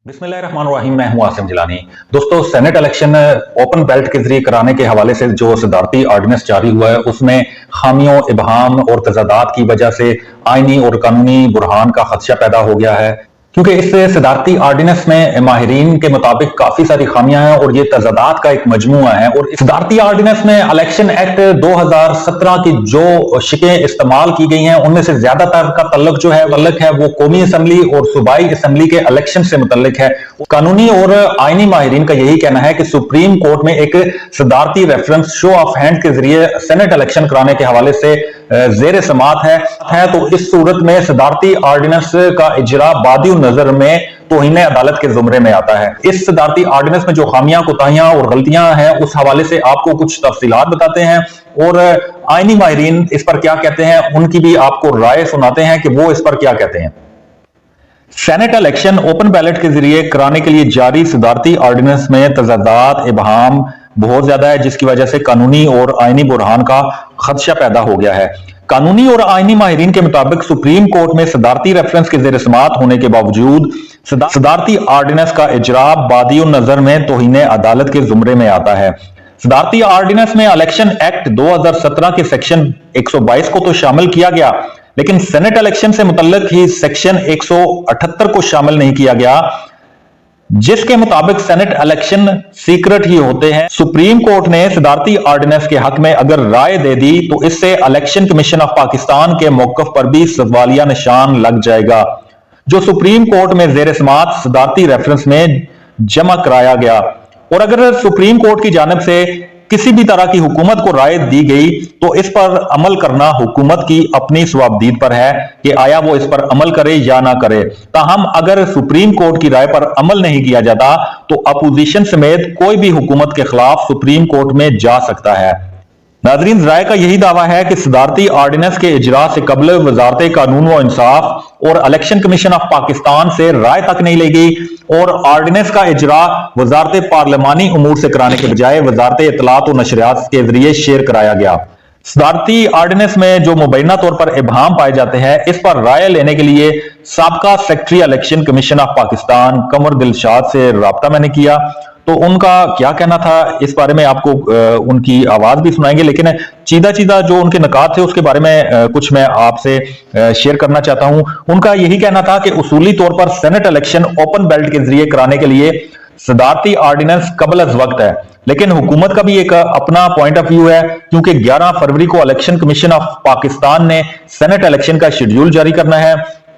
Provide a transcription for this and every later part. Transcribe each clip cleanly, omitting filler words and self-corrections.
बिस्मिल्लाहिर्रहमानिर्रहीम। मैं हूं आसिम जिलानी। दोस्तों, सेनेट इलेक्शन ओपन बैलेट के जरिए कराने के हवाले से जो सदारती ऑर्डिनेंस जारी हुआ है उसमें खामियों, इबहाम और तजादात की वजह से आईनी और कानूनी बुरहान का खदशा पैदा हो गया है, क्योंकि इस सदारती ऑर्डिनेंस में माहिरीन के मुताबिक काफी सारी खामियां हैं और ये तजादात का एक मजमुआ है। और इस सदारती ऑर्डिनेंस में इलेक्शन एक्ट 2017 की जो शिकें इस्तेमाल की गई हैं उनमें से ज्यादातर का तल्लुक है वो कौमी असम्बली और सूबाई असम्बली के इलेक्शन से मुतल्लिक है। कानूनी और आईनी माहिरीन का यही कहना है कि सुप्रीम कोर्ट में एक सदारती रेफरेंस शो ऑफ हैंड के जरिए सेनेट इलेक्शन कराने के हवाले से जेर समात है, तो इस सूरत में सदारती ऑर्डिनेंस का इजरा बादी नजर में तौहीन अदालत के जुमरे में आता है। इस सदारती ऑर्डिनेंस में जो खामियां, कोताहियां और गलतियां हैं उस हवाले से आपको कुछ तफसीलात बताते हैं और आईनी माहिरीन इस पर क्या कहते हैं उनकी भी आपको राय सुनाते हैं कि वो इस पर क्या कहते हैं। सेनेट इलेक्शन ओपन बैलेट के जरिए कराने के लिए जारी सदारती ऑर्डिनेंस में तजादात, इबहाम बहुत ज्यादा है, जिसकी वजह से कानूनी और आईनी बुरहान का खदशा पैदा हो गया है। कानूनी और आईनी माहिरीन के मुताबिक सुप्रीम कोर्ट में सदारती रेफरेंस के जेर समात होने के बावजूद सदारती ऑर्डिनेंस का इजरा बादी नजर में तौहीन अदालत के जुमरे में आता है। सदारती ऑर्डिनेंस में इलेक्शन एक्ट 2017 के सेक्शन 122 को तो शामिल किया गया, लेकिन सेनेट इलेक्शन से मुतल्लिक ही सेक्शन 178 को शामिल नहीं किया गया, जिसके मुताबिक सेनेट इलेक्शन सीक्रेट ही होते हैं। सुप्रीम कोर्ट ने सदारती ऑर्डिनेंस के हक में अगर राय दे दी तो इससे इलेक्शन कमीशन ऑफ पाकिस्तान के मौकफ पर भी सवालिया निशान लग जाएगा, जो सुप्रीम कोर्ट में जेर समात सदारती रेफरेंस में जमा कराया गया। और अगर सुप्रीम कोर्ट की जानिब से किसी भी तरह की हुकूमत को राय दी गई तो इस पर अमल करना हुकूमत की अपनी स्वाबदीद पर है कि आया वो इस पर अमल करे या ना करे। ताहम अगर सुप्रीम कोर्ट की राय पर अमल नहीं किया जाता तो अपोजिशन समेत कोई भी हुकूमत के खिलाफ सुप्रीम कोर्ट में जा सकता है। नाजरीन, राय का यही दावा है कि सदारती ऑर्डिनेंस के इजरा से कबल वजारत कानून व इंसाफ और इलेक्शन कमीशन ऑफ पाकिस्तान से राय तक नहीं ली गई और ऑर्डिनेंस का इजरा वजारत पार्लिमानी उमूर से कराने के बजाय वजारत इत्तलात और नशरियात के जरिए शेयर कराया गया। सदारती ऑर्डिनेंस में जो मुबैना तौर पर इबहाम पाए जाते हैं इस पर राय लेने के लिए साबका secretary election commission of Pakistan Kanwar Dilshad से राब्ता मैंने किया, तो उनका क्या कहना था इस बारे में आपको उनकी आवाज भी सुनाएंगे, लेकिन चीदा जो उनके नकात थे उसके बारे में कुछ मैं आपसे शेयर करना चाहता हूं। उनका यही कहना था कि उसूली तौर पर सेनेट इलेक्शन ओपन बैलेट के जरिए कराने के लिए सदारती ऑर्डिनेंस कबल अज वक्त है, लेकिन हुकूमत का भी एक अपना पॉइंट ऑफ व्यू है, क्योंकि 11 फरवरी को इलेक्शन कमीशन ऑफ पाकिस्तान ने सेनेट इलेक्शन का शेड्यूल जारी करना है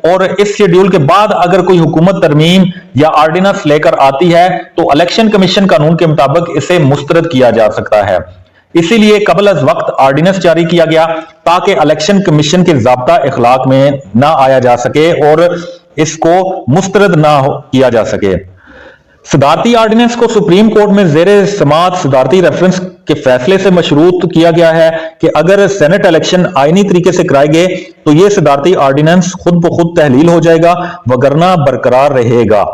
और इस शेड्यूल के बाद अगर कोई हुकूमत तरमीम या ऑर्डिनेंस लेकर आती है तो इलेक्शन कमीशन कानून के मुताबिक इसे मुस्तरद किया जा सकता है। इसीलिए कबल अज वक्त ऑर्डिनेंस जारी किया गया ताकि इलेक्शन कमीशन के ज़ाब्ता इखलाक में ना आया जा सके और इसको मुस्तरद ना किया जा सके। सदारती ऑर्डिनेंस को सुप्रीम कोर्ट में जेर समात सदारती रेफरेंस के फैसले से मशरूत किया गया है कि अगर सेनेट इलेक्शन आईनी तरीके से कराए गए तो यह सदारती ऑर्डिनेंस खुद ब खुद तहलील हो जाएगा, वगरना बरकरार रहेगा।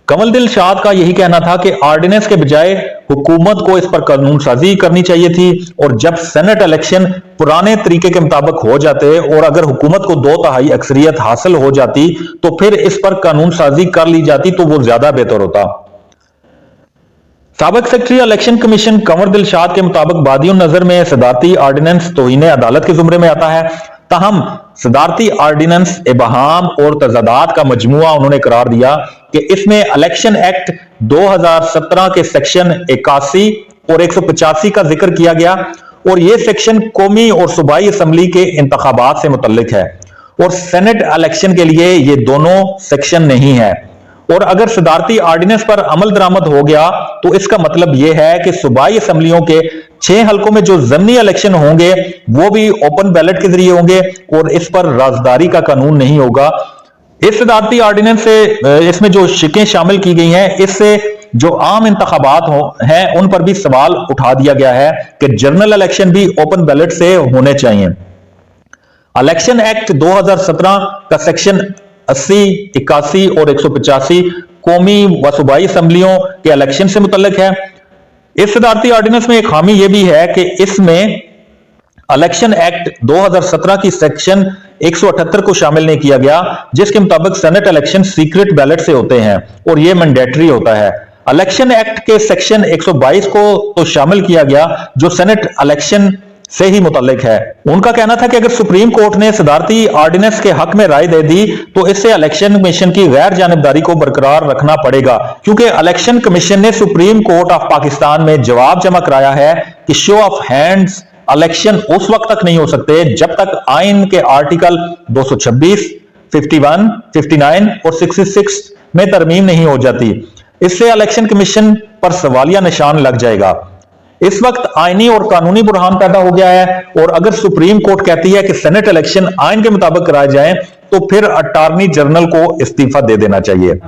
कंवर दिलशाद का यही कहना था कि ऑर्डिनेंस के बजाय हुकूमत को इस पर कानून साजी करनी चाहिए थी और जब सेनेट इलेक्शन पुराने तरीके के मुताबिक हो जाते और अगर हुकूमत को 2/3 अक्सरियत हासिल हो जाती तो फिर इस पर कानून साजी कर ली जाती तो वो ज्यादा बेहतर होता। साबिक secretary election commission Kanwar Dilshad के मुताबिक बादियों नजर में सदारती ऑर्डिनेंस तौहीन अदालत के जुमरे में आता है। ताहम सदारती ऑर्डिनेंस इबहाम और तजादात का मजमुआ उन्होंने करार दिया कि इसमें इलेक्शन एक्ट 2017 के सेक्शन 81 और 185 का जिक्र किया गया और यह सेक्शन कौमी और सूबाई असम्बली के इंतखाबात से मुतल्लिक है और सेनेट इलेक्शन के लिए ये दोनों सेक्शन नहीं है। और अगर सदारती ऑर्डिनेंस पर अमल दरामद हो गया तो इसका मतलब यह है कि सूबाई असम्बलियों के 6 हलकों में जो ज़मीनी इलेक्शन होंगे वो भी ओपन बैलेट के जरिए होंगे और इस पर राजदारी का कानून नहीं होगा। इस सदारती ऑर्डिनेंस से इसमें जो शिकें शामिल की गई हैं इससे जो आम इंतखाबात हैं उन पर भी सवाल उठा दिया गया है कि जनरल इलेक्शन भी ओपन बैलेट से होने चाहिए। इलेक्शन एक्ट 2017 का सेक्शन 80, 81 और 185 कौमी व सूबाई असम्बलियों के इलेक्शन से मुतल्लिक है। इस सदारती ऑर्डिनेंस में एक खामी यह भी है कि इसमें इलेक्शन एक्ट 2017 की सेक्शन 178 को शामिल नहीं किया गया, जिसके मुताबिक सेनेट इलेक्शन सीक्रेट बैलेट से होते हैं और यह मैंडेटरी होता है। इलेक्शन एक्ट के सेक्शन 122 को तो शामिल किया गया जो सेनेट इलेक्शन से ही मुतल्लिक है। उनका कहना था कि अगर सुप्रीम कोर्ट ने सदारती ऑर्डिनेंस के हक में राय दे दी तो इससे इलेक्शन कमीशन की गैर जानिबदारी को बरकरार रखना पड़ेगा, क्योंकि इलेक्शन कमीशन ने सुप्रीम कोर्ट ऑफ पाकिस्तान में जवाब जमा कराया है कि शो ऑफ हैंड्स इलेक्शन उस वक्त तक नहीं हो सकते जब तक आइन के आर्टिकल 226, 51, 59 और 66 में तरमीम नहीं हो जाती। इससे इलेक्शन कमीशन पर सवालिया निशान लग जाएगा। इस वक्त आईनी और कानूनी बुरहान पैदा हो गया है, और अगर सुप्रीम कोर्ट कहती है कि सेनेट इलेक्शन आइन के मुताबिक कराए जाएं तो फिर अटॉर्नी जनरल को इस्तीफा दे देना चाहिए।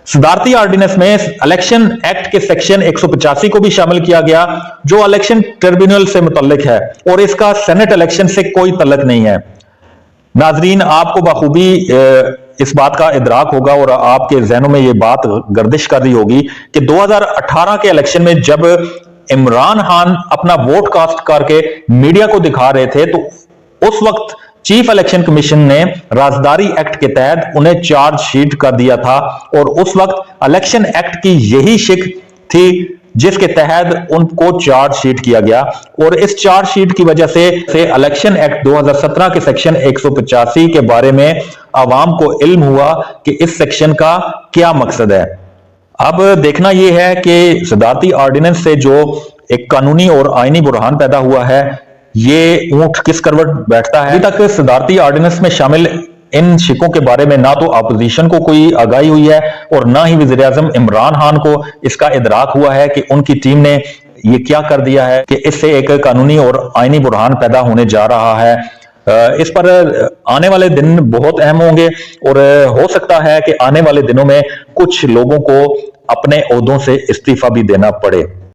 सदारती ऑर्डिनेंस में इलेक्शन एक्ट के सेक्शन 185 को भी शामिल किया गया जो इलेक्शन ट्रिब्यूनल से मुतल्लिक है, और इसका सेनेट इलेक्शन से कोई तल्लुक नहीं है। नाजरीन, आपको बखूबी इस बात का इदराक होगा और आपके जहनों में ये बात गर्दिश कर रही होगी कि 2018 के इलेक्शन में जब इमरान खान अपना वोट कास्ट करके मीडिया को दिखा रहे थे तो उस वक्त चीफ इलेक्शन कमीशन ने राजदारी एक्ट के तहत उन्हें चार्जशीट कर दिया था, और उस वक्त इलेक्शन एक्ट की यही शिक थी जिसके तहत उनको चार्जशीट किया गया, और इस चार्जशीट की वजह से इलेक्शन एक्ट 2017 के सेक्शन 185 के बारे में आवाम को इल्म हुआ कि इस सेक्शन का क्या मकसद है। अब देखना यह है कि सदारती ऑर्डिनेंस से जो एक कानूनी और आईनी बुरहान पैदा हुआ है, ये ऊंट किस करवट बैठता है। अभी तक सदारती ऑर्डिनेंस में शामिल इन शिकों के बारे में ना तो अपोजिशन को कोई आगाही हुई है और ना ही वज़ीर आज़म इमरान खान को इसका इदराक हुआ है कि उनकी टीम ने ये क्या कर दिया है कि इससे एक कानूनी और आईनी बुरहान पैदा होने जा रहा है। इस पर आने वाले दिन बहुत अहम होंगे, और हो सकता है कि आने वाले दिनों में कुछ लोगों को अपने ओहदों से इस्तीफा भी देना पड़े।